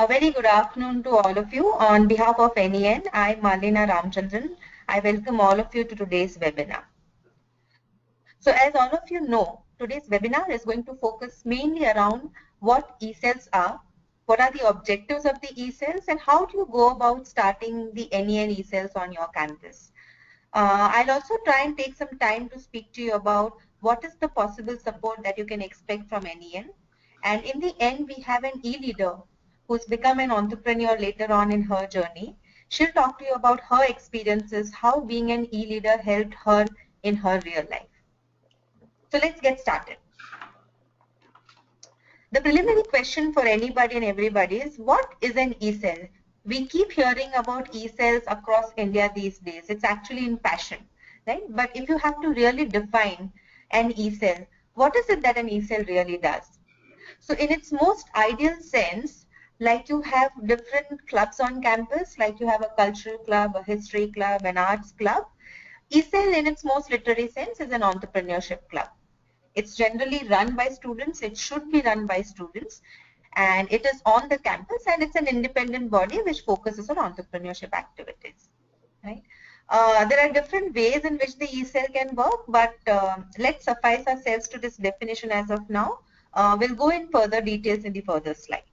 A very good afternoon to all of you. On behalf of NEN, I'm Malina Ramchandran. I welcome all of you to today's webinar. So as all of you know, today's webinar is going to focus mainly around what e-cells are, what are the objectives of the e-cells, and how do you go about starting the NEN e-cells on your campus. I'll also try and take some time to speak to you about what is the possible support that you can expect from NEN. And in the end, we have an e-leader who's become an entrepreneur later on in her journey. She'll talk to you about her experiences, how being an e-leader helped her in her real life. So let's get started. The preliminary question for anybody and everybody is, what is an e-cell? We keep hearing about e-cells across India these days. It's actually in fashion, right? But if you have to really define an e-cell, what is it that an e-cell really does? So in its most ideal sense, like you have different clubs on campus, like you have a cultural club, a history club, an arts club, e-cell in its most literary sense is an entrepreneurship club. It's generally run by students, it should be run by students, and it is on the campus, and it's an independent body which focuses on entrepreneurship activities. Right? There are different ways in which the e-cell can work, but let's suffice ourselves to this definition as of now. We'll go in further details in the further slide.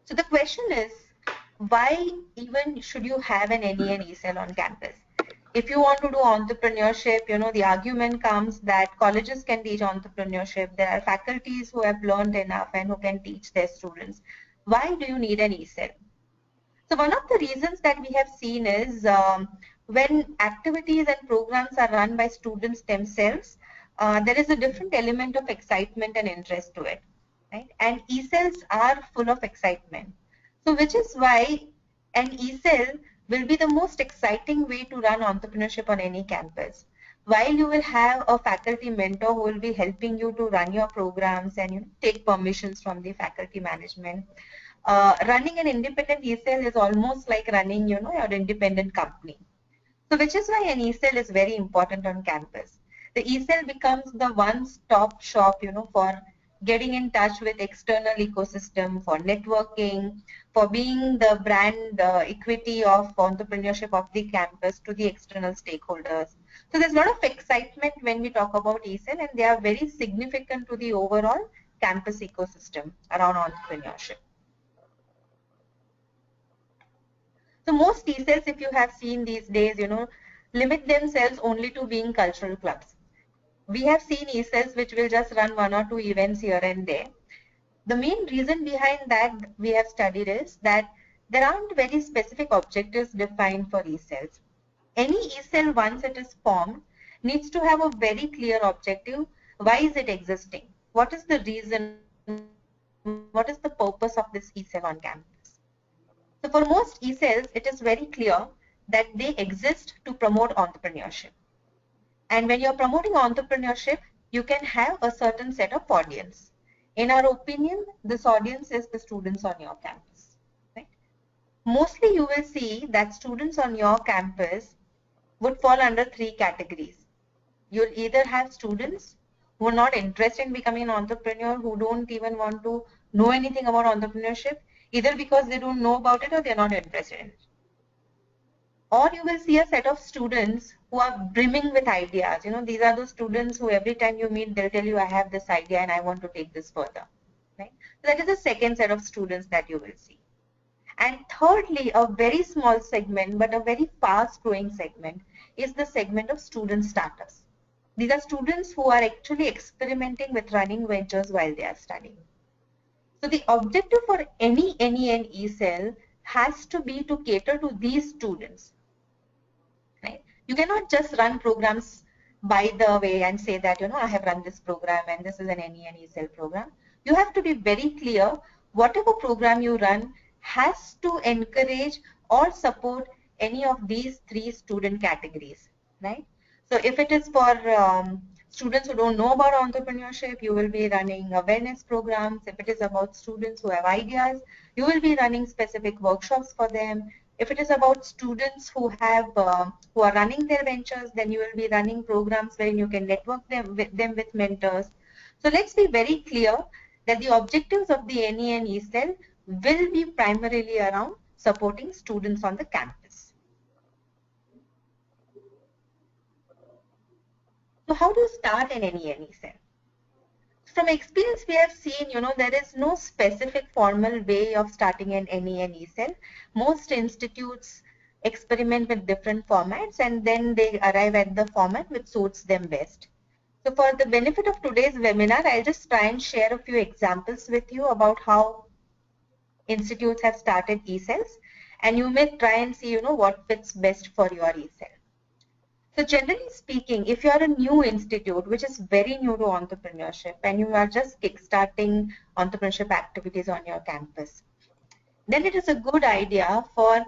So the question is, why even should you have an NEN e-cell on campus? If you want to do entrepreneurship, you know, the argument comes that colleges can teach entrepreneurship. There are faculties who have learned enough and who can teach their students. Why do you need an e-cell? So one of the reasons that we have seen is when activities and programs are run by students themselves, there is a different element of excitement and interest to it. Right? And e-cells are full of excitement. So which is why an e-cell will be the most exciting way to run entrepreneurship on any campus. While you will have a faculty mentor who will be helping you to run your programs and take permissions from the faculty management, running an independent e-cell is almost like running, your independent company. So which is why an e-cell is very important on campus. The e-cell becomes the one-stop shop, for getting in touch with external ecosystem, for networking, for being the brand equity of entrepreneurship of the campus to the external stakeholders. So there's a lot of excitement when we talk about e-cell, and they are very significant to the overall campus ecosystem around entrepreneurship. So most e-cells, if you have seen these days, limit themselves only to being cultural clubs. We have seen e-cells which will just run 1 or 2 events here and there. The main reason behind that we have studied is that there aren't very specific objectives defined for e-cells. Any e-cell, once it is formed, needs to have a very clear objective. Why is it existing? What is the reason? What is the purpose of this e-cell on campus? So for most e-cells, it is very clear that they exist to promote entrepreneurship. And when you're promoting entrepreneurship, you can have a certain set of audience. In our opinion, this audience is the students on your campus. Right? Mostly you will see that students on your campus would fall under 3 categories. You'll either have students who are not interested in becoming an entrepreneur, who don't even want to know anything about entrepreneurship, either because they don't know about it or they're not interested in it. Or you will see a set of students who are brimming with ideas. These are those students who every time you meet, they'll tell you, I have this idea and I want to take this further. Right? So that is the second set of students that you will see. And thirdly, a very small segment, but a very fast growing segment, is the segment of student starters. These are students who are actually experimenting with running ventures while they are studying. So the objective for any NEN e-cell has to be to cater to these students. Right? You cannot just run programs by the way and say that, I have run this program and this is an NEN e-cell program. You have to be very clear, whatever program you run has to encourage or support any of these 3 student categories. Right? So if it is for students who don't know about entrepreneurship, you will be running awareness programs. If it is about students who have ideas, you will be running specific workshops for them. If it is about students who are running their ventures, then you will be running programs where you can network them with mentors. So let's be very clear that the objectives of the NEN eCell will be primarily around supporting students on the campus. So how do you start an NEN eCell? From experience, we have seen, there is no specific formal way of starting an NEN eCell. Most institutes experiment with different formats and then they arrive at the format which suits them best. So for the benefit of today's webinar, I'll just try and share a few examples with you about how institutes have started eCells, and you may try and see, what fits best for your eCell. So generally speaking, if you are a new institute which is very new to entrepreneurship and you are just kickstarting entrepreneurship activities on your campus, then it is a good idea for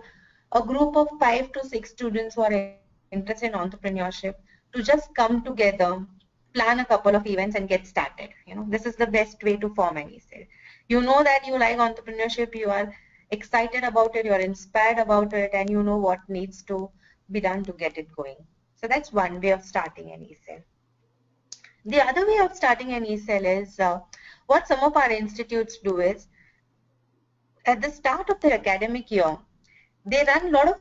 a group of 5 to 6 students who are interested in entrepreneurship to just come together, plan a couple of events and get started. This is the best way to form an eCell. You know that you like entrepreneurship, you are excited about it, you are inspired about it, and you know what needs to be done to get it going. So that's one way of starting an eCell. The other way of starting an eCell is what some of our institutes do is at the start of their academic year, they run a lot of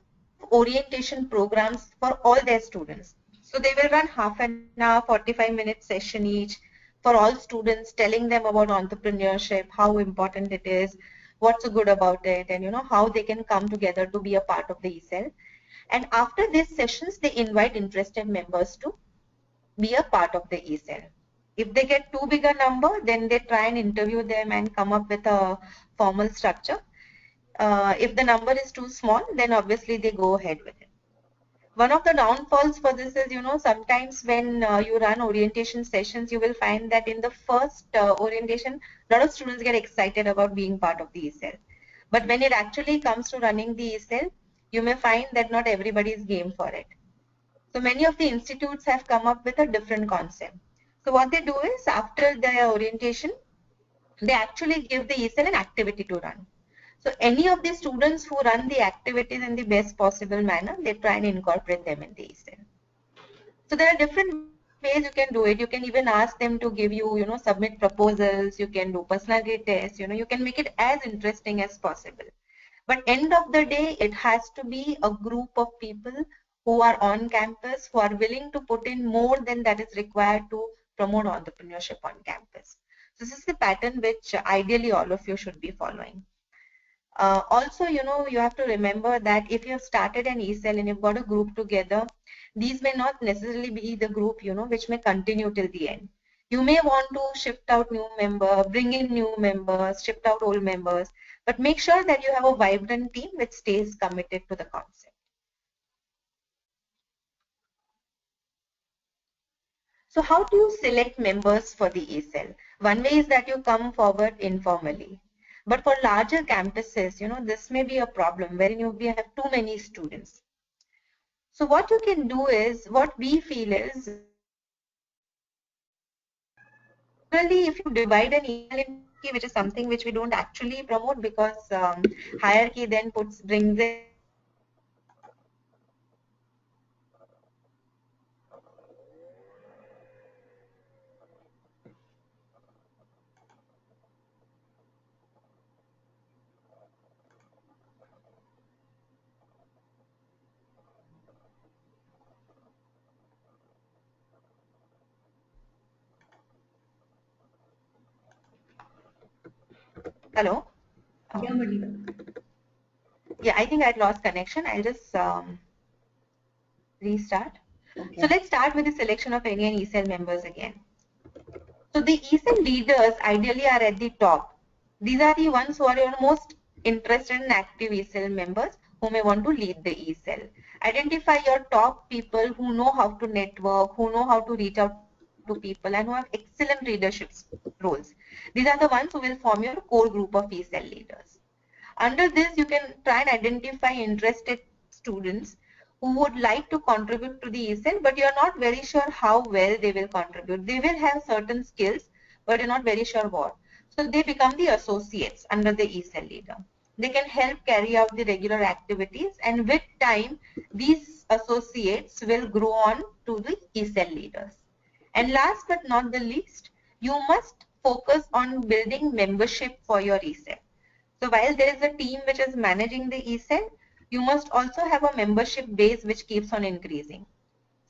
orientation programs for all their students. So they will run half an hour, 45-minute session each for all students, telling them about entrepreneurship, how important it is, what's so good about it, and how they can come together to be a part of the eCell. And after these sessions, they invite interested members to be a part of the eCell. If they get too big a number, then they try and interview them and come up with a formal structure. If the number is too small, then obviously they go ahead with it. One of the downfalls for this is, sometimes when you run orientation sessions, you will find that in the first orientation, a lot of students get excited about being part of the eCell. But when it actually comes to running the eCell, you may find that not everybody is game for it. So many of the institutes have come up with a different concept. So what they do is after their orientation, they actually give the eCell an activity to run. So any of the students who run the activities in the best possible manner, they try and incorporate them in the eCell. So there are different ways you can do it. You can even ask them to give you, submit proposals. You can do personality tests. You can make it as interesting as possible. But end of the day, it has to be a group of people who are on campus, who are willing to put in more than that is required to promote entrepreneurship on campus. So this is the pattern which ideally all of you should be following. Also, you have to remember that if you have started an eCell and you've got a group together, these may not necessarily be the group, which may continue till the end. You may want to shift out new members, bring in new members, shift out old members, but make sure that you have a vibrant team which stays committed to the concept. So how do you select members for the eCell? One way is that you come forward informally. But for larger campuses, this may be a problem wherein you have too many students. So what you can do is, what we feel is, generally if you divide an email into hierarchy, which is something which we don't actually promote because hierarchy then brings in hello? Yeah, I think I'd lost connection. I'll just restart. Okay. So let's start with the selection of NEN eCell members again. So the eCell leaders ideally are at the top. These are the ones who are your most interested and active eCell members who may want to lead the eCell. Identify your top people who know how to network, who know how to reach out to people and who have excellent leadership roles. These are the ones who will form your core group of eCell leaders. Under this, you can try and identify interested students who would like to contribute to the eCell, but you're not very sure how well they will contribute. They will have certain skills, but you're not very sure what. So they become the associates under the eCell leader. They can help carry out the regular activities, and with time, these associates will grow on to the eCell leaders. And last but not the least, you must focus on building membership for your ECEL. So while there is a team which is managing the ECEL, you must also have a membership base which keeps on increasing.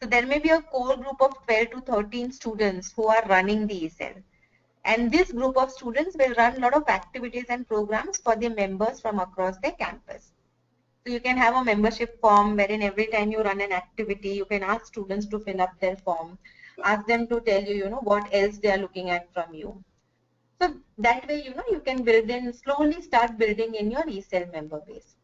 So there may be a core group of 12 to 13 students who are running the ECEL. And this group of students will run a lot of activities and programs for the members from across their campus. So you can have a membership form wherein every time you run an activity, you can ask students to fill up their form, ask them to tell you, what else they are looking at from you. So that way, you can build in, slowly start building in your ECEL member base.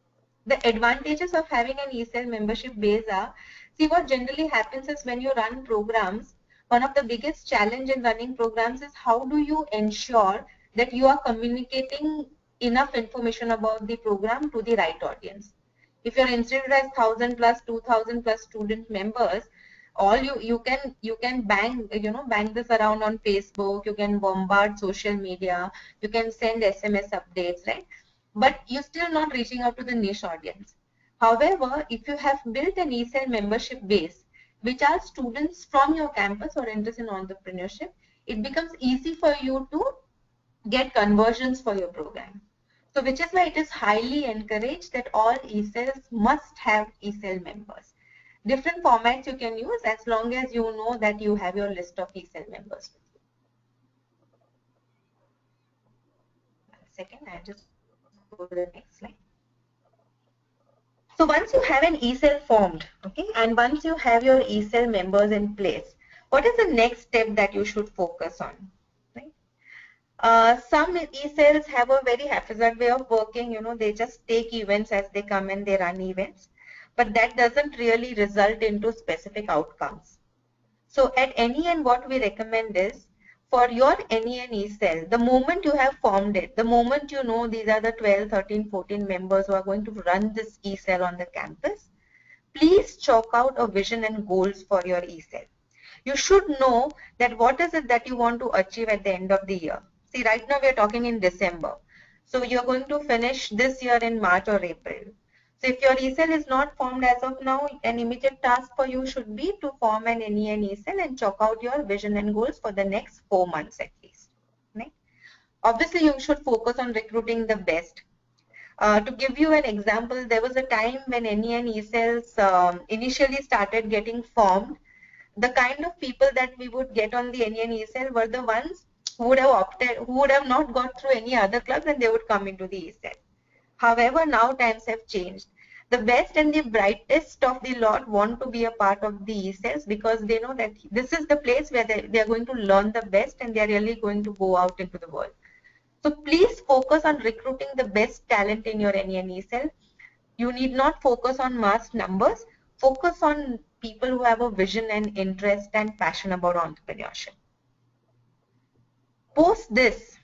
The advantages of having an ECEL membership base are, see what generally happens is when you run programs, one of the biggest challenge in running programs is how do you ensure that you are communicating enough information about the program to the right audience. If your institute has 1,000 plus, 2,000 plus student members, all you can bang this around on Facebook, you can bombard social media, you can send SMS updates, right? But you're still not reaching out to the niche audience. However, if you have built an ECEL membership base, which are students from your campus or interested in entrepreneurship, it becomes easy for you to get conversions for your program. So which is why it is highly encouraged that all ECELs must have ECEL members. Different formats you can use as long as you know that you have your list of ECEL members. One second, I'll just go to the next slide. So once you have an ECEL formed, okay, and once you have your ECEL members in place, what is the next step that you should focus on? Right? Some ECELs have a very haphazard way of working, they just take events as they come and they run events, but that doesn't really result into specific outcomes. So at NEN, what we recommend is, for your NEN ECEL, the moment you have formed it, the moment you know these are the 12, 13, 14 members who are going to run this ECEL on the campus, please chalk out a vision and goals for your ECEL. You should know that what is it that you want to achieve at the end of the year. See, right now we are talking in December. So you're going to finish this year in March or April. So if your ECEL is not formed as of now, an immediate task for you should be to form an NEN ECEL and chalk out your vision and goals for the next 4 months at least. Right? Obviously, you should focus on recruiting the best. To give you an example, there was a time when NEN ECELs initially started getting formed. The kind of people that we would get on the NEN ECEL were the ones who would have opted, who would have not gone through any other clubs, and they would come into the ECEL. However, now times have changed. The best and the brightest of the lot want to be a part of the ECELs because they know that this is the place where they are going to learn the best and they are really going to go out into the world. So please focus on recruiting the best talent in your NEN ECEL. You need not focus on mass numbers. Focus on people who have a vision and interest and passion about entrepreneurship. Post this,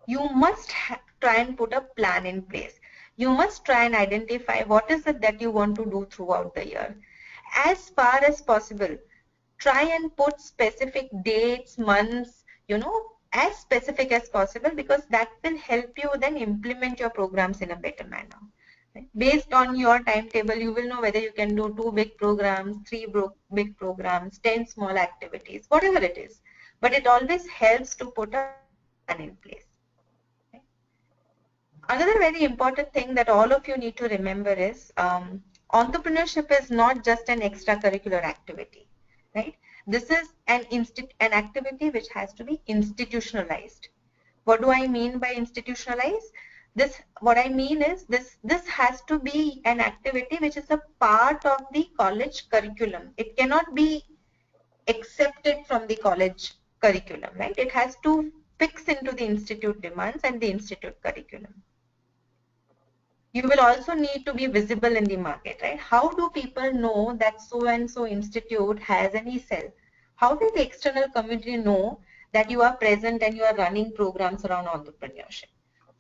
you must try and put a plan in place. You must try and identify what is it that you want to do throughout the year. As far as possible, try and put specific dates, months, as specific as possible, because that will help you then implement your programs in a better manner. Based on your timetable, you will know whether you can do 2 big programs, 3 big programs, 10 small activities, whatever it is. But it always helps to put a plan in place. Another very important thing that all of you need to remember is entrepreneurship is not just an extracurricular activity, right? This is an activity which has to be institutionalized. What do I mean by institutionalized? What I mean is this has to be an activity which is a part of the college curriculum. It cannot be accepted from the college curriculum, right? It has to fix into the institute demands and the institute curriculum. You will also need to be visible in the market, right? How do people know that so and so institute has an ECEL? How will the external community know that you are present and you are running programs around entrepreneurship?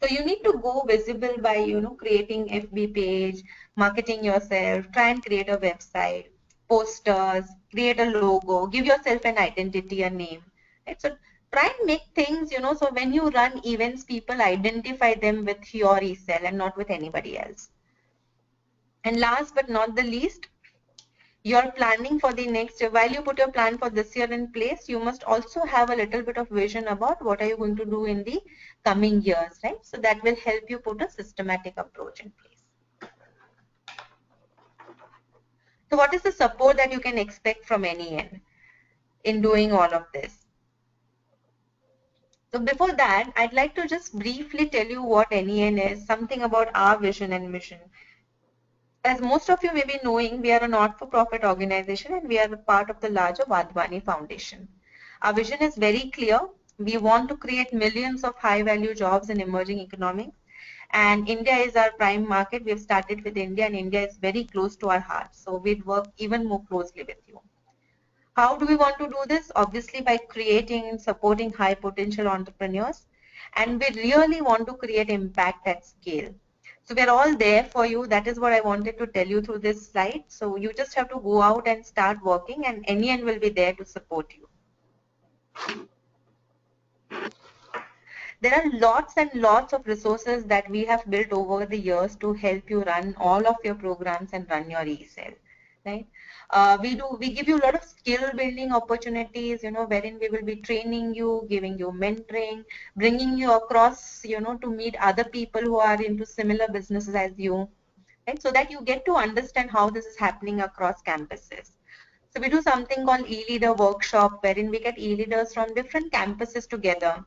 So you need to go visible by, creating FB page, marketing yourself, try and create a website, posters, create a logo, give yourself an identity, a name. Right? So try and make things, so when you run events, people identify them with your ECEL and not with anybody else. And last but not the least, you're planning for the next year, while you put your plan for this year in place, you must also have a little bit of vision about what are you going to do in the coming years, right? So that will help you put a systematic approach in place. So what is the support that you can expect from NEN in doing all of this? So before that, I'd like to just briefly tell you what NEN is, something about our vision and mission. As most of you may be knowing, we are a not-for-profit organization and we are a part of the larger Vadhwani Foundation. Our vision is very clear. We want to create millions of high-value jobs in emerging economies. And India is our prime market. We have started with India and India is very close to our heart. So we'll work even more closely with you. How do we want to do this? Obviously by creating and supporting high potential entrepreneurs. And we really want to create impact at scale. So we're all there for you. That is what I wanted to tell you through this slide. So you just have to go out and start working and NEN will be there to support you. There are lots and lots of resources that we have built over the years to help you run all of your programs and run your e-cell, right? We give you a lot of skill building opportunities, wherein we will be training you, giving you mentoring, bringing you across, to meet other people who are into similar businesses as you, right? So that you get to understand how this is happening across campuses. So we do something called e-leader workshop, wherein we get e-leaders from different campuses together.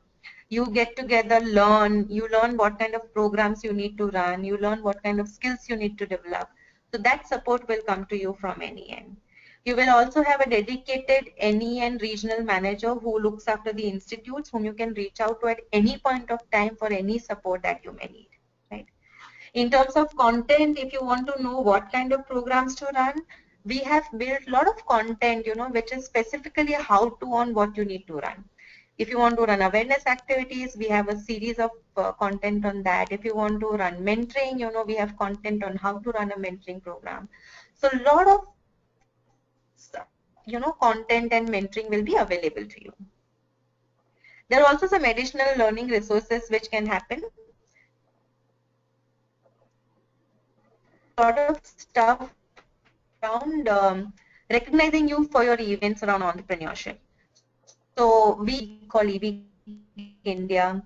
You get together, you learn what kind of programs you need to run, you learn what kind of skills you need to develop. So that support will come to you from NEN. You will also have a dedicated NEN regional manager who looks after the institutes, whom you can reach out to at any point of time for any support that you may need, right? In terms of content, if you want to know what kind of programs to run, we have built a lot of content, which is specifically how to on what you need to run. If you want to run awareness activities, we have a series of content on that. If you want to run mentoring, we have content on how to run a mentoring program. So a lot of, content and mentoring will be available to you. There are also some additional learning resources which can happen. A lot of stuff around recognizing you for your events around entrepreneurship. So we call EV India.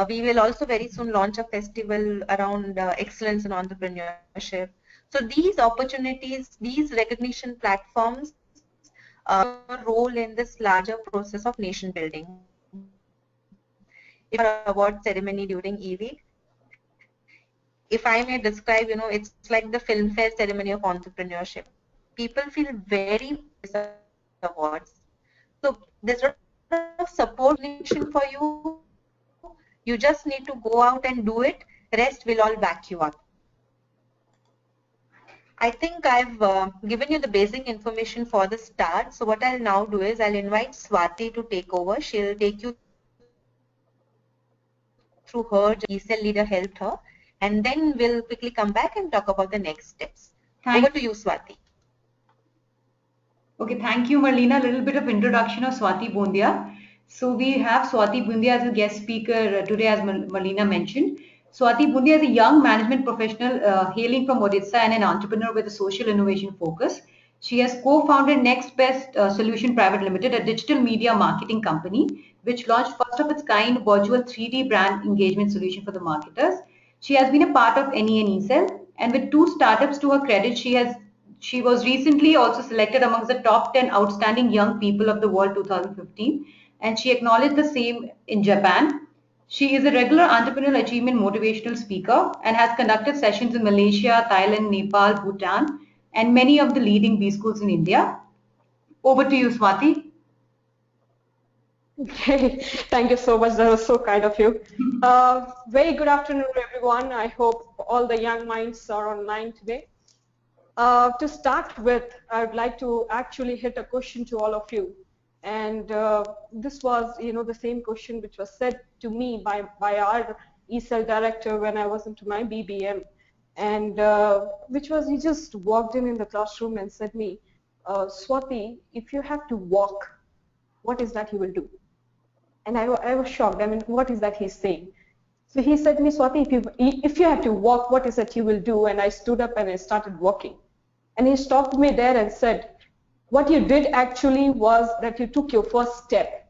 We will also very soon launch a festival around excellence in entrepreneurship. So these opportunities, these recognition platforms, a role in this larger process of nation building. If our award ceremony during EV, if I may describe, it's like the Filmfare ceremony of entrepreneurship. People feel very awards. So there's a lot of support for you. You just need to go out and do it. Rest will all back you up. I think I've given you the basic information for the start. So what I'll now do is I'll invite Swati to take over. She'll take you through her e-cell leader helped her. And then we'll quickly come back and talk about the next steps. Over to you, Swati. Okay, thank you, Marlena. A little bit of introduction of Swati Bondia. So we have Swati Bondia as a guest speaker today, as Marlena mentioned. Swati Bondia is a young management professional hailing from Odisha and an entrepreneur with a social innovation focus. She has co-founded Next Best Solution Private Limited, a digital media marketing company, which launched first of its kind virtual 3D brand engagement solution for the marketers. She has been a part of NEN eCell, and with 2 startups to her credit, she was recently also selected amongst the top 10 outstanding young people of the world 2015, and she acknowledged the same in Japan. She is a regular entrepreneurial achievement motivational speaker and has conducted sessions in Malaysia, Thailand, Nepal, Bhutan, and many of the leading B schools in India. Over to you, Swati. Okay, thank you so much. That was so kind of you. Very good afternoon, everyone. I hope all the young minds are online today. To start with, I would like to actually hit a question to all of you. And this was, the same question which was said to me by our eCell director when I was into my BBM. And which was, he just walked in the classroom and said me, Swati, if you have to walk, what is that you will do? And I was shocked. I mean, what is that he's saying? So he said to me, Swati, if you have to walk, what is it you will do? And I stood up and I started walking. And he stopped me there and said, what you did actually was that you took your first step.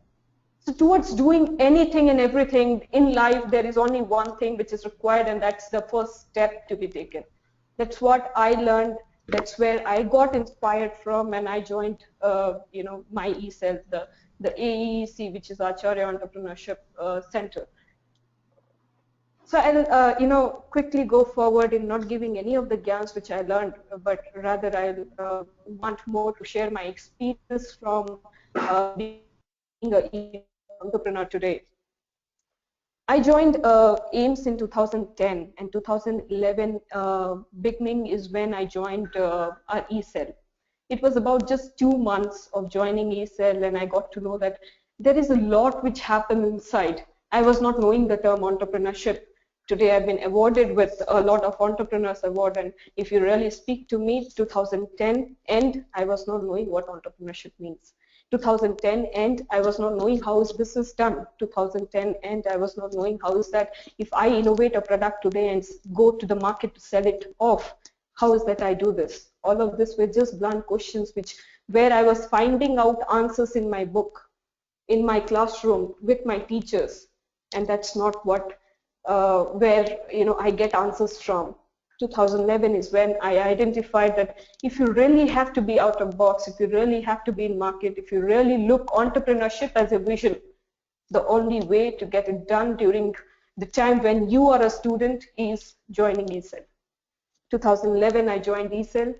So towards doing anything and everything in life, there is only one thing which is required, and that's the first step to be taken. That's what I learned. That's where I got inspired from, and I joined, my ECEL, the AEC, which is Acharya Entrepreneurship Center. So I'll, quickly go forward in not giving any of the gyans which I learned, but rather I'll want more to share my experience from being an entrepreneur today. I joined AIMS in 2010, and 2011 beginning is when I joined our ECEL. It was about just 2 months of joining ECEL, and I got to know that there is a lot which happened inside. I was not knowing the term entrepreneurship. Today I've been awarded with a lot of entrepreneurs award, and if you really speak to me, 2010 and I was not knowing what entrepreneurship means. 2010 and I was not knowing how is business done. 2010 and I was not knowing how is that if I innovate a product today and go to the market to sell it off, how is that I do this? All of this were just blunt questions where I was finding out answers in my book, in my classroom with my teachers, and that's not what where I get answers from. 2011 is when I identified that if you really have to be out of box, if you really have to be in market, if you really look entrepreneurship as a vision, the only way to get it done during the time when you are a student is joining ECEL. 2011 I joined ECEL.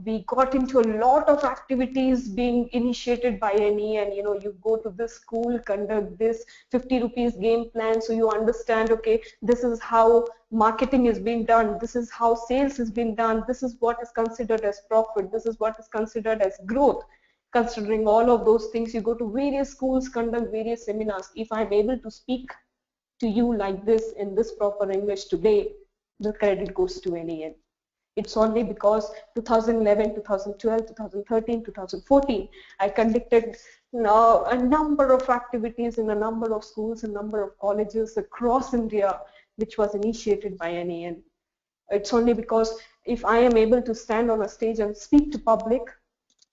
We got into a lot of activities being initiated by NE, and you go to this school, conduct this 50 rupees game plan, so you understand, okay, this is how marketing is being done, this is how sales is being done, this is what is considered as profit, this is what is considered as growth. Considering all of those things, you go to various schools, conduct various seminars. If I'm able to speak to you like this in this proper English today, the credit goes to NEN. It's only because 2011, 2012, 2013, 2014, I conducted a number of activities in a number of schools, a number of colleges across India, which was initiated by NEN. It's only because if I am able to stand on a stage and speak to public,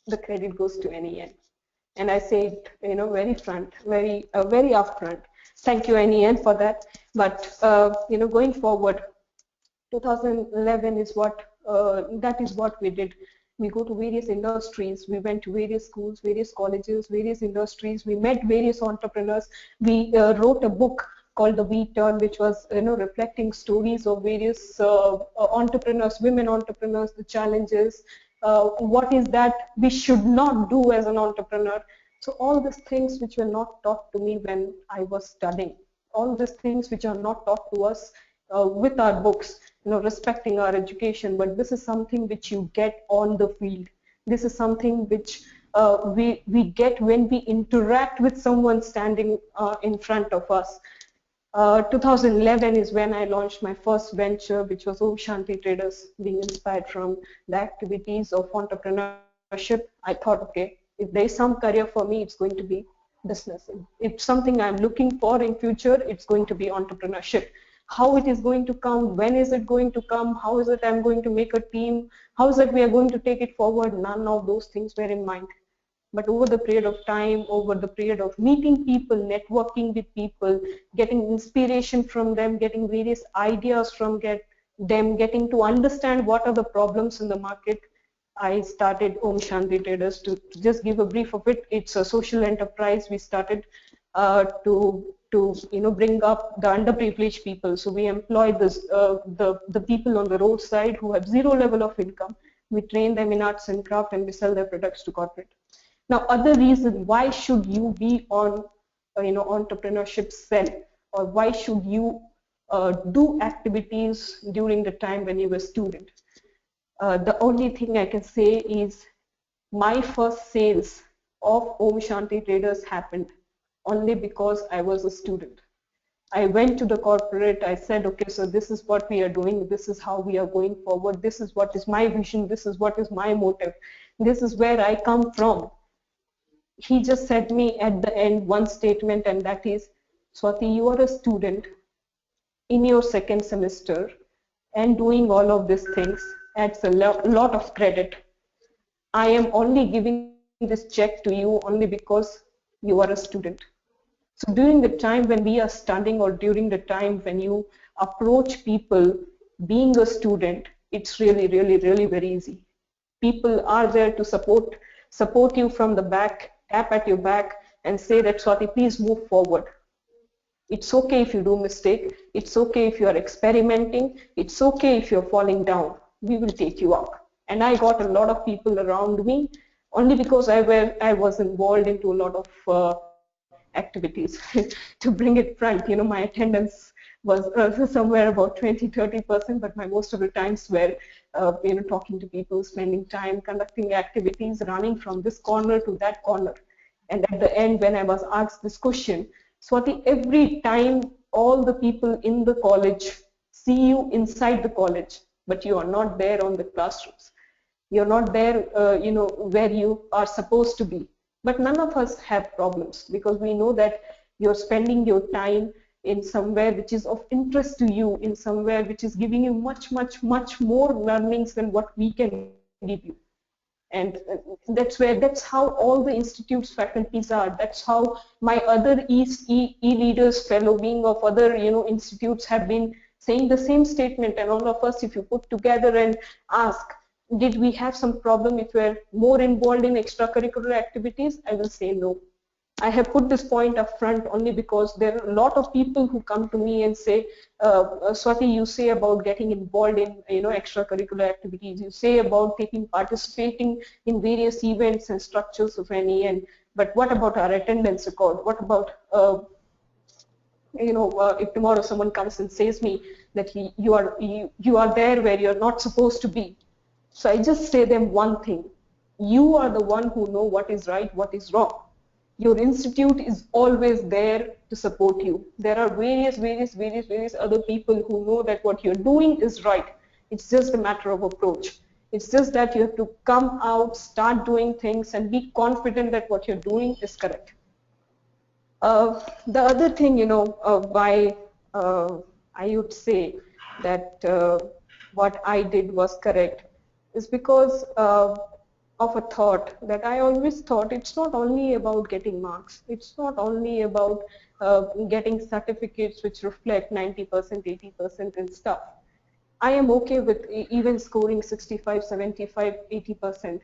the credit goes to NEN. And I say it, very upfront. Thank you, NEN, for that. But going forward, 2011 is that is what we did. We go to various industries. We went to various schools, various colleges, various industries. We met various entrepreneurs. We wrote a book called The We Turn, which was reflecting stories of various entrepreneurs, women entrepreneurs, the challenges, what is that we should not do as an entrepreneur. So all these things which were not taught to me when I was studying, all these things which are not taught to us with our books, respecting our education, but this is something which you get on the field. This is something which we get when we interact with someone standing in front of us. 2011 is when I launched my first venture, which was Om Shanti Traders, being inspired from the activities of entrepreneurship. I thought, okay, if there is some career for me, it's going to be business. If something I'm looking for in future, it's going to be entrepreneurship. How it is going to come, when is it going to come, how is it I'm going to make a team, how is it we are going to take it forward, none of those things were in mind. But over the period of time, over the period of meeting people, networking with people, getting inspiration from them, getting various ideas from them, getting to understand what are the problems in the market, I started Om Shanti Traders. To just give a brief of it, it's a social enterprise. We started to bring up the underprivileged people. So we employ the people on the roadside who have zero level of income. We train them in arts and craft, and we sell their products to corporate. Now, other reason why should you be on entrepreneurship cell, or why should you do activities during the time when you were a student? The only thing I can say is my first sales of Om Shanti Traders happened only because I was a student. I went to the corporate, I said, okay, so this is what we are doing, this is how we are going forward, this is what is my vision, this is what is my motive, this is where I come from. He just said me at the end one statement, and that is, Swati, you are a student in your second semester and doing all of these things. adds a lot of credit. I am only giving this check to you only because you are a student. So during the time when we are studying, or during the time when you approach people being a student, it's really, really, really very easy. People are there to support you from the back, tap at your back and say that, Swati, please move forward. It's okay if you do mistake. It's okay if you are experimenting. It's okay if you're falling down. We will take you up. And I got a lot of people around me only because I was involved into a lot of activities. To bring it frank, my attendance was somewhere about 20–30%, but my most of the times were, talking to people, spending time, conducting activities, running from this corner to that corner. And at the end, when I was asked this question, Swati, every time all the people in the college see you inside the college, but you are not there on the classrooms. You're not there, where you are supposed to be. But none of us have problems because we know that you're spending your time in somewhere which is of interest to you, in somewhere which is giving you much, much, much more learnings than what we can give you. And that's how all the institutes faculties are. That's how my other e-leaders fellow being of other institutes have been saying the same statement. And all of us, if you put together and ask, did we have some problem if we're more involved in extracurricular activities, I will say no. I have put this point up front only because there are a lot of people who come to me and say, Swati, you say about getting involved in extracurricular activities, you say about participating in various events and structures of NEN, but what about our attendance record? What about if tomorrow someone comes and says me that you are there where you're not supposed to be? So I just say them one thing: you are the one who know what is right, what is wrong. Your institute is always there to support you. There are various other people who know that what you're doing is right. It's just a matter of approach. It's just that you have to come out, start doing things, and be confident that what you're doing is correct. The other thing, why I would say that what I did was correct is because of a thought that I always thought it's not only about getting marks. It's not only about getting certificates which reflect 90%, 80% and stuff. I am okay with even scoring 65, 75, 80%.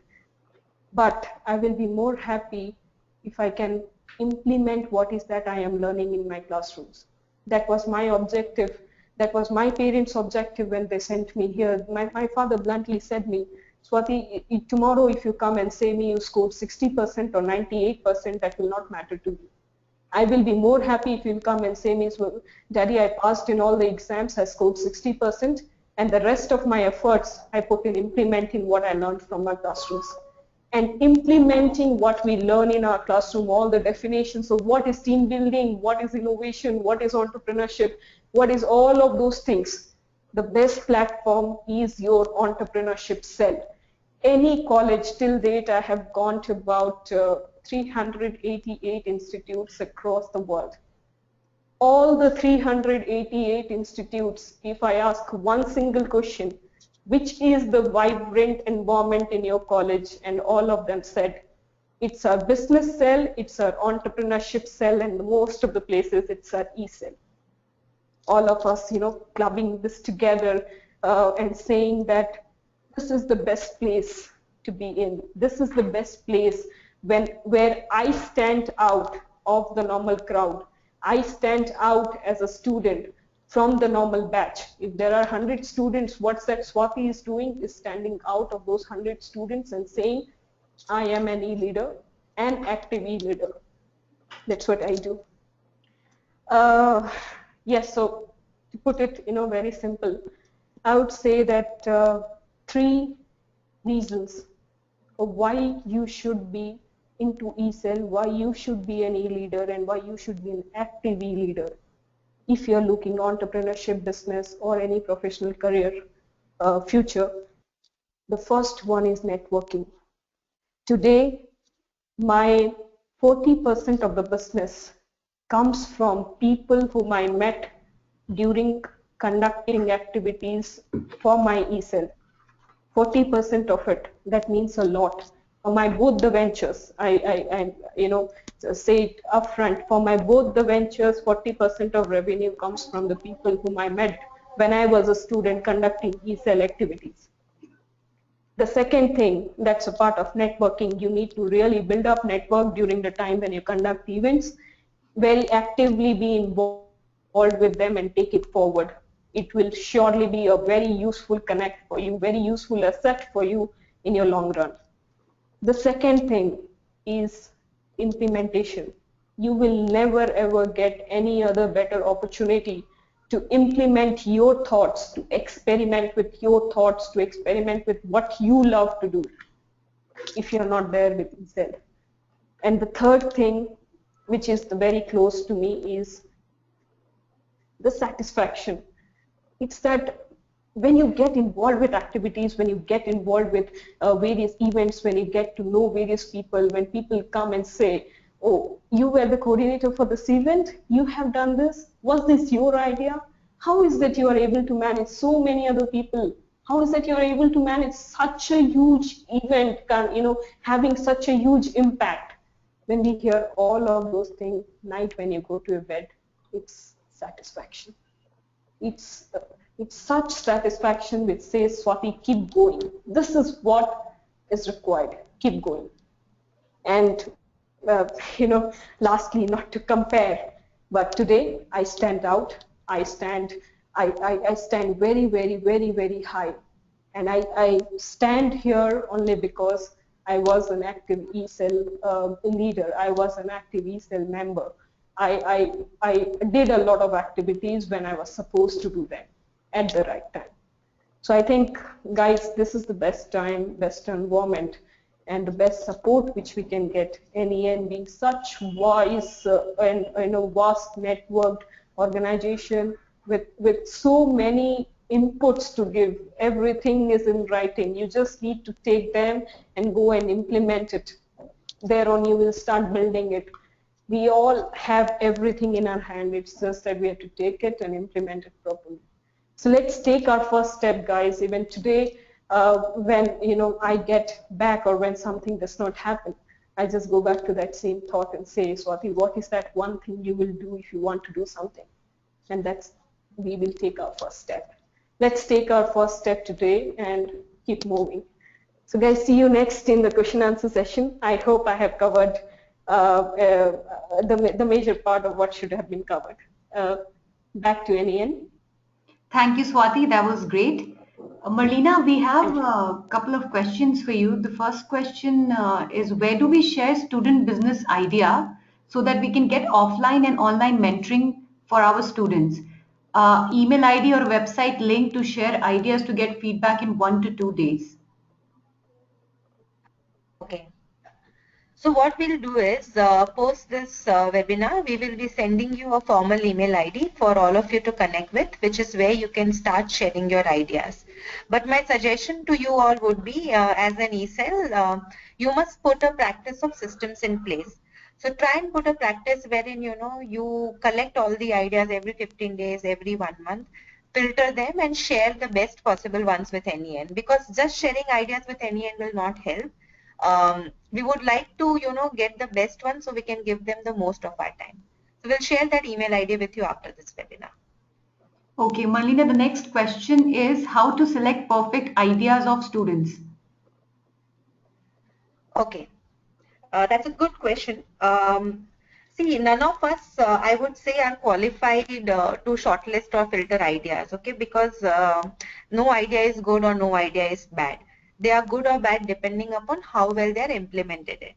But I will be more happy if I can implement what is that I am learning in my classrooms. That was my objective. That was my parents' objective when they sent me here. My father bluntly said me, Swati, tomorrow if you come and say me you scored 60% or 98%, that will not matter to me. I will be more happy if you come and say me, Daddy, I passed in all the exams, I scored 60%, and the rest of my efforts I put in implementing what I learned from my classrooms. And implementing what we learn in our classroom, all the definitions of what is team building, what is innovation, what is entrepreneurship, what is all of those things. The best platform is your entrepreneurship cell. Any college till date, I have gone to about 388 institutes across the world. All the 388 institutes, if I ask one single question, which is the vibrant environment in your college, and all of them said, it's our business cell, it's our entrepreneurship cell, and most of the places it's our e-cell. All of us, clubbing this together and saying that this is the best place to be in. This is the best place where I stand out of the normal crowd. I stand out as a student from the normal batch. If there are 100 students, what that Swati is doing is standing out of those 100 students and saying, I am an e-leader, an active e-leader. That's what I do. Yes, so to put it, very simple, I would say that 3 reasons of why you should be into e-cell, why you should be an e-leader, and why you should be an active e-leader if you're looking entrepreneurship, business, or any professional career future. The first one is networking. Today, my 40% of the business comes from people whom I met during conducting activities for my e-cell. 40% of it, that means a lot. For my both the ventures, I say it upfront, for my both the ventures, 40% of revenue comes from the people whom I met when I was a student conducting e-cell activities. The second thing that's a part of networking, you need to really build up network during the time when you conduct events, very actively be involved with them and take it forward. It will surely be a very useful connect for you, very useful asset for you in your long run. The second thing is implementation. You will never ever get any other better opportunity to implement your thoughts, to experiment with your thoughts, to experiment with what you love to do if you're not there with eCell. And the third thing, which is very close to me, is the satisfaction. It's that when you get involved with activities, when you get involved with various events, when you get to know various people, when people come and say, oh, you were the coordinator for this event, you have done this, was this your idea? How is that you are able to manage so many other people? How is that you are able to manage such a huge event, having such a huge impact? When we hear all of those things, night when you go to your bed, it's satisfaction. It's it's such satisfaction which says, Swati, keep going. This is what is required. Keep going. And lastly, not to compare, but today I stand out. I stand very, very, very, very high, and I stand here only because I was an active eCell leader. I was an active eCell member. I did a lot of activities when I was supposed to do them at the right time. So I think, guys, this is the best time, best environment, and the best support which we can get. NEN being such wise and vast networked organization with so many inputs to give. Everything is in writing. You just need to take them and go and implement it. Thereon you will start building it. We all have everything in our hand. It's just that we have to take it and implement it properly. So let's take our first step, guys. Even today, when I get back or when something does not happen, I just go back to that same thought and say, Swati, what is that one thing you will do if you want to do something? And that's, we will take our first step. Let's take our first step today and keep moving. So guys, see you next in the question answer session. I hope I have covered the major part of what should have been covered. Back to NEN. Thank you, Swati. That was great. Marlena, we have a couple of questions for you. The first question is, where do we share student business idea so that we can get offline and online mentoring for our students? Email ID or website link to share ideas to get feedback in 1 to 2 days. Okay. So what we'll do is, post this webinar, we will be sending you a formal email ID for all of you to connect with, which is where you can start sharing your ideas. But my suggestion to you all would be, as an eCell, you must put a practice of systems in place. So try and put a practice wherein, you collect all the ideas every 15 days, every 1 month, filter them and share the best possible ones with NEN, because just sharing ideas with NEN will not help. We would like to, get the best one so we can give them the most of our time. So we'll share that email ID with you after this webinar. Okay, Marlena, the next question is how to select perfect ideas of students. Okay, that's a good question. See, none of us, I would say, are qualified to shortlist or filter ideas, okay, because no idea is good or no idea is bad. They are good or bad depending upon how well they are implemented it.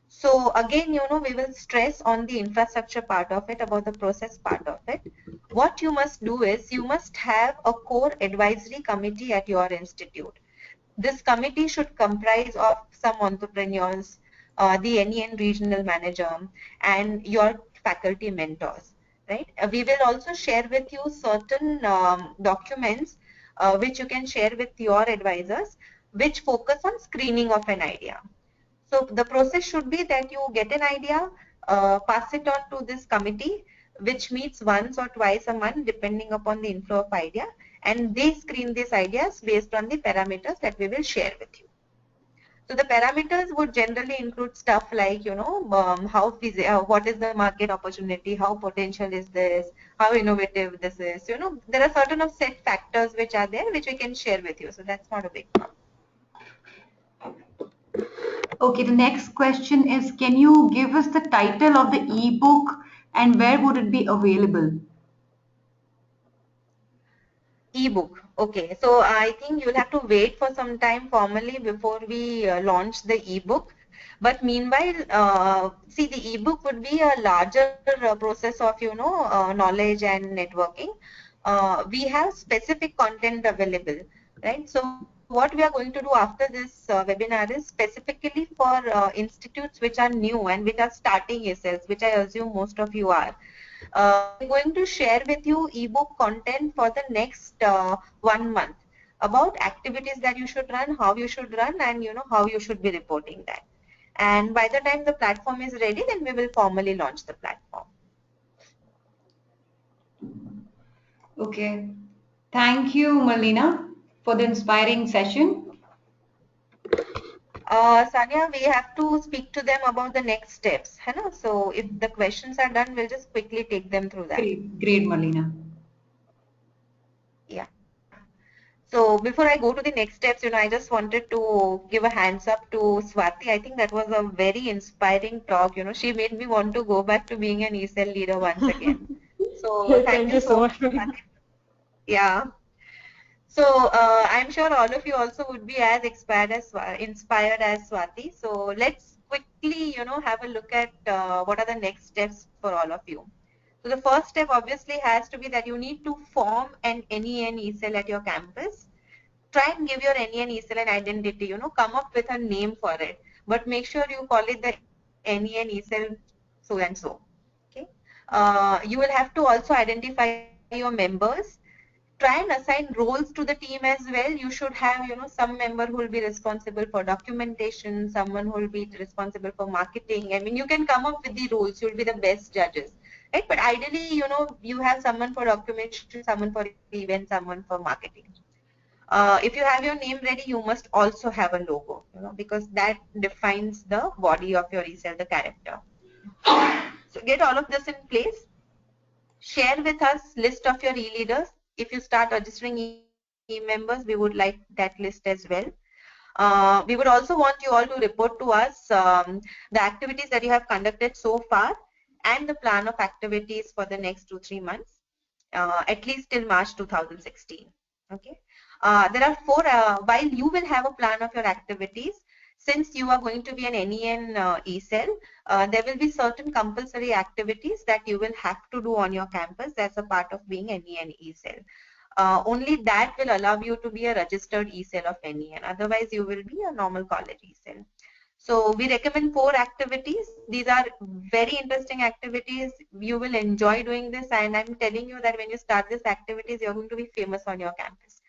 So again, we will stress on the infrastructure part of it, about the process part of it. What you must do is, you must have a core advisory committee at your institute. This committee should comprise of some entrepreneurs, the NEN regional manager, and your faculty mentors, right? We will also share with you certain documents which you can share with your advisors, which focus on screening of an idea. So the process should be that you get an idea, pass it on to this committee, which meets once or twice a month depending upon the inflow of idea, and they screen these ideas based on the parameters that we will share with you. So the parameters would generally include stuff like, what is the market opportunity, how potential is this, how innovative this is. There are certain of set factors which are there, which we can share with you. So that's not a big problem. Okay, the next question is, can you give us the title of the ebook and where would it be available? Ebook. Okay, so I think you'll have to wait for some time formally before we launch the ebook. But meanwhile, see, the ebook would be a larger process of knowledge and networking. We have specific content available, right? So what we are going to do after this webinar is specifically for institutes which are new and which are starting yourselves, which I assume most of you are. We are going to share with you ebook content for the next 1 month about activities that you should run, how you should run, and how you should be reporting that. And by the time the platform is ready, then we will formally launch the platform. Okay. Thank you, Marlena, for the inspiring session. Sanya, we have to speak to them about the next steps. So if the questions are done, we'll just quickly take them through that. Great, Marlena. Yeah. So before I go to the next steps, I just wanted to give a hands up to Swati. I think that was a very inspiring talk. She made me want to go back to being an ESL leader once again. So thank you so much. Yeah. So I'm sure all of you also would be as inspired as Swati. So let's quickly, have a look at what are the next steps for all of you. So the first step obviously has to be that you need to form an NEN ESL at your campus. Try and give your NEN ESL an identity, come up with a name for it, but make sure you call it the NEN ESL so and so. Okay. You will have to also identify your members. Try and assign roles to the team as well. You should have, some member who will be responsible for documentation, someone who will be responsible for marketing. I mean, you can come up with the roles. You'll be the best judges, right? But ideally, you have someone for documentation, someone for events, someone for marketing. If you have your name ready, you must also have a logo, because that defines the body of your ESL, the character. So get all of this in place. Share with us list of your e-leaders. If you start registering e-members, we would like that list as well. We would also want you all to report to us the activities that you have conducted so far and the plan of activities for the next 2-3 months, at least till March 2016. Okay. There are 4, while you will have a plan of your activities, since you are going to be an NEN ESL, there will be certain compulsory activities that you will have to do on your campus as a part of being NEN ESL. Only that will allow you to be a registered ESL of NEN. Otherwise, you will be a normal college ESL. So we recommend 4 activities. These are very interesting activities. You will enjoy doing this, and I'm telling you that when you start these activities, you're going to be famous on your campus.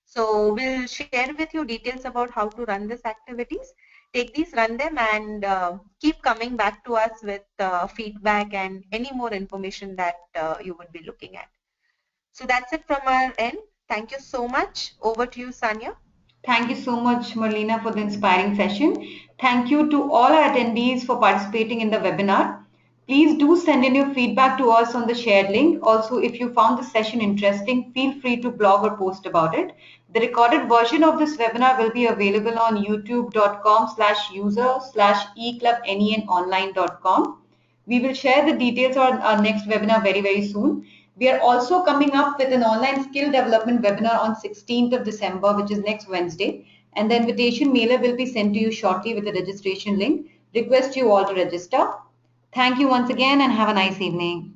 So we'll share with you details about how to run these activities. Take these, run them, and keep coming back to us with feedback and any more information that you would be looking at. So that's it from our end. Thank you so much. Over to you, Sanya. Thank you so much, Marlena, for the inspiring session. Thank you to all our attendees for participating in the webinar. Please do send in your feedback to us on the shared link. Also, if you found the session interesting, feel free to blog or post about it. The recorded version of this webinar will be available on youtube.com/user/eclubnenonline.com. We will share the details on our next webinar very, very soon. We are also coming up with an online skill development webinar on 16th of December, which is next Wednesday. And the invitation mailer will be sent to you shortly with the registration link. Request you all to register. Thank you once again and have a nice evening.